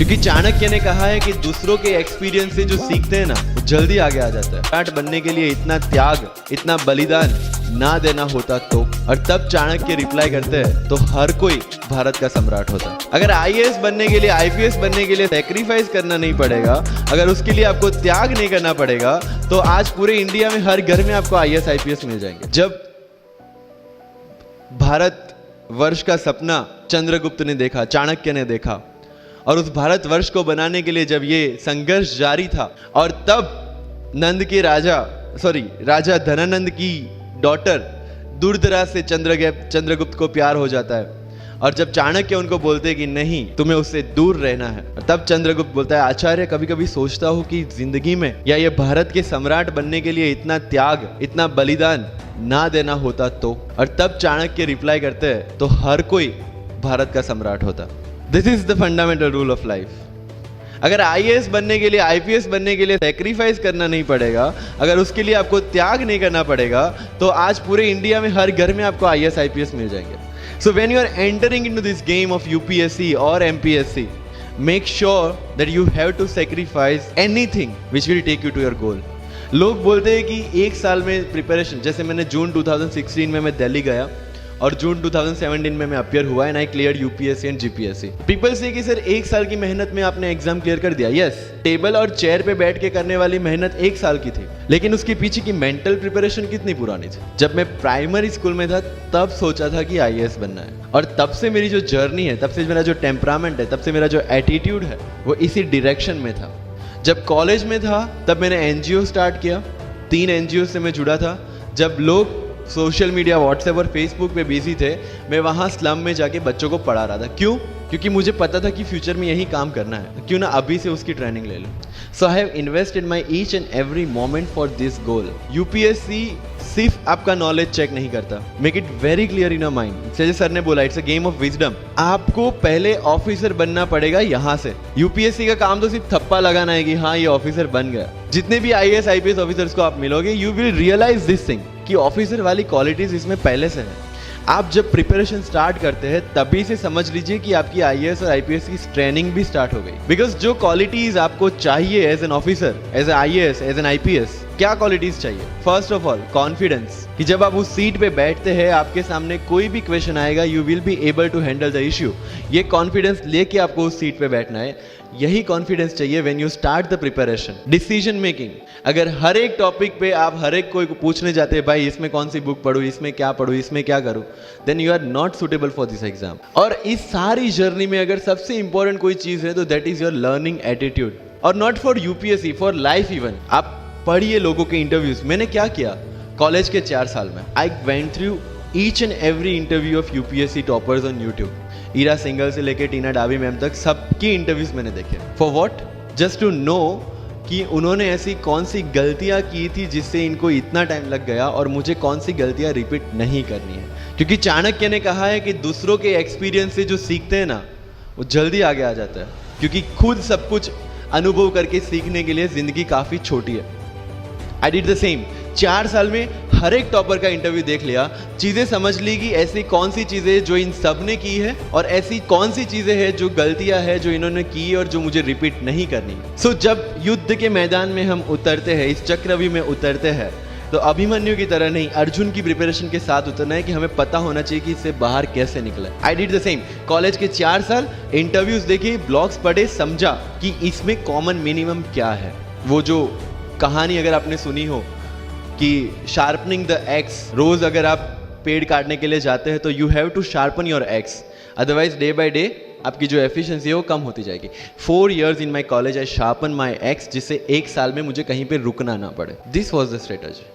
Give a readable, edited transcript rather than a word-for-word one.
क्योंकि चाणक्य ने कहा है कि दूसरों के एक्सपीरियंस से जो सीखते हैं ना वो जल्दी आगे आ जाता है। सम्राट बनने के लिए इतना त्याग, इतना बलिदान ना देना होता तो। और तब चाणक्य रिप्लाई करते हैं तो हर कोई भारत का सम्राट होता। अगर आईएएस बनने के लिए, आईपीएस बनने के लिए सैक्रिफाइस करना नहीं पड़ेगा, अगर उसके लिए आपको त्याग नहीं करना पड़ेगा, तो आज पूरे इंडिया में हर घर में आपको आईएएस आईपीएस मिल जाएंगे। जब भारत वर्ष का सपना चंद्रगुप्त ने देखा, चाणक्य ने देखा, और उस भारत वर्ष को बनाने के लिए जब ये संघर्ष जारी था, और तब नंद के राजा धनानंद की डॉटर दूरदराज से चंद्रगुप्त को प्यार हो जाता है। और जब चाणक्य उनको बोलते हैं कि नहीं, तुम्हें उससे दूर रहना है, तब चंद्रगुप्त बोलता है, आचार्य कभी कभी सोचता हूं कि जिंदगी में या ये भारत के सम्राट बनने के लिए इतना त्याग, इतना बलिदान ना देना होता तो। और तब चाणक्य रिप्लाई करते हैं तो हर कोई भारत का सम्राट होता। This is the fundamental rule of life. अगर आईएएस बनने के लिए, आईपीएस बनने के लिए सैक्रिफाइस करना नहीं पड़ेगा, अगर उसके लिए आपको त्याग नहीं करना पड़ेगा, तो आज पूरे इंडिया में हर घर में आपको आईएएस आईपीएस मिल जाएंगे। So when you are entering into this game of UPSC और MPSC, make sure that you have to sacrifice anything which will take you to your goal. लोग बोलते हैं कि एक साल में प्रिपरेशन, जैसे मैंने जून 2016 में मैं दिल्ली गया और जून 2017 में मैं अपियर हुआ and I clear UPSC and GPSC. People से कि सर एक साल की मेहनत में आपने एग्जाम क्लियर कर दिया। यस, टेबल और चेयर पे बैठ के करने वाली मेहनत एक साल की थी, लेकिन उसके पीछे की मेंटल प्रिपरेशन कितनी पुरानी थी। जब मैं प्राइमरी स्कूल में था तब सोचा था कि आईएएस बनना है, और तब से मेरी जो जर्नी है, तब से मेरा जो टेम्परामेंट है, तब से मेरा जो एटीट्यूड है, वो इसी डायरेक्शन में था। जब कॉलेज में था तब मैंने एनजीओ स्टार्ट किया, 3 एनजीओ से मैं जुड़ा था। जब लोग सोशल मीडिया, व्हाट्सएप और फेसबुक पे बिजी थे, मैं वहाँ स्लम में जाके बच्चों को पढ़ा रहा था। क्यों? क्योंकि मुझे पता था कि फ्यूचर में यही काम करना है, क्यों ना अभी से उसकी ट्रेनिंग ले लूं। So I have invested my each and every moment for this goal. UPSC सिर्फ आपका नॉलेज चेक नहीं करता, make it very clear in your mind. जैसे सर ने बोला, it's a game of wisdom. आपको पहले ऑफिसर बनना पड़ेगा यहाँ से। यूपीएससी का काम तो सिर्फ थप्पा लगाना है कि हाँ ये ऑफिसर बन गया। जितने भी आईएएस आईपीएस ऑफिसर्स को आप मिलोगे, you will realise this thing कि ऑफिसर वाली क्वालिटीज इसमें पहले से है। आप जब प्रिपरेशन स्टार्ट करते हैं तभी से समझ लीजिए कि आपकी आईएएस और आईपीएस की ट्रेनिंग भी स्टार्ट हो गई। बिकॉज जो क्वालिटीज आपको चाहिए as an officer, as an IAS, as an IPS, क्या क्वालिटीज चाहिए? फर्स्ट ऑफ ऑल कॉन्फिडेंस, कि जब आप उस सीट पे बैठते हैं, आपके सामने कोई भी क्वेश्चन आएगा, you will be able to handle the issue. ये कॉन्फिडेंस लेके आपको उस सीट पे बैठना है। यही कॉन्फिडेंस चाहिए when you start the preparation. Decision making, अगर हर एक टॉपिक पे आप हर एक कोई को पूछने जाते हैं, भाई इसमें कौन सी बुक पढूं, इसमें क्या पढूं, इसमें क्या करूं, then you are not suitable for this exam. और इस सारी जर्नी में अगर सबसे इंपॉर्टेंट कोई चीज है तो that is your learning attitude. और not for UPSC, for life even. आप पढ़िए लोगों के इंटरव्यूज। मैंने क्या किया कॉलेज के 4 साल में, I went through each and every interview of UPSC toppers on YouTube. Ira Singhal से लेके टीना डाबी मैम तक सबकी इंटरव्यूज मैंने देखे। For what? Just to know कि उन्होंने ऐसी कौन सी गलतियां की थी जिससे इनको इतना टाइम लग गया, और मुझे कौन सी गलतियां रिपीट नहीं करनी है। क्योंकि चाणक्य ने कहा है कि दूसरों के एक्सपीरियंस से जो सीखते हैं ना वो जल्दी आगे आ जाता है, क्योंकि खुद सब कुछ अनुभव करके सीखने के लिए जिंदगी काफी छोटी है। I did the same. 4 साल में हर एक टॉपर का इंटरव्यू देख लिया, चीजें समझ ली कि ऐसी कौन सी चीजें जो इन सब ने की है, और ऐसी कौन सी चीजें हैं जो गलतियां हैं जो इन्होंने की और जो मुझे रिपीट नहीं करनी। सो जब युद्ध के मैदान में हम उतरते हैं, इस चक्रव्यूह में उतरते हैं, तो अभिमन्यु की तरह नहीं, अर्जुन की प्रिपरेशन के साथ उतरना है कि हमें पता होना चाहिए कि इससे बाहर कैसे निकले। I did the same. College के 4 साल इंटरव्यूज देखे, ब्लॉग्स पढ़े, समझा कि इसमें कॉमन मिनिमम क्या है। वो जो कहानी अगर आपने सुनी हो कि शार्पनिंग द एक्स, रोज अगर आप पेड़ काटने के लिए जाते हैं तो you have to sharpen your axe, otherwise day by day आपकी जो एफिशिएंसी है वो कम होती जाएगी। 4 years in my college I sharpen my x, जिससे 1 साल में मुझे कहीं पे रुकना ना पड़े। This was the strategy.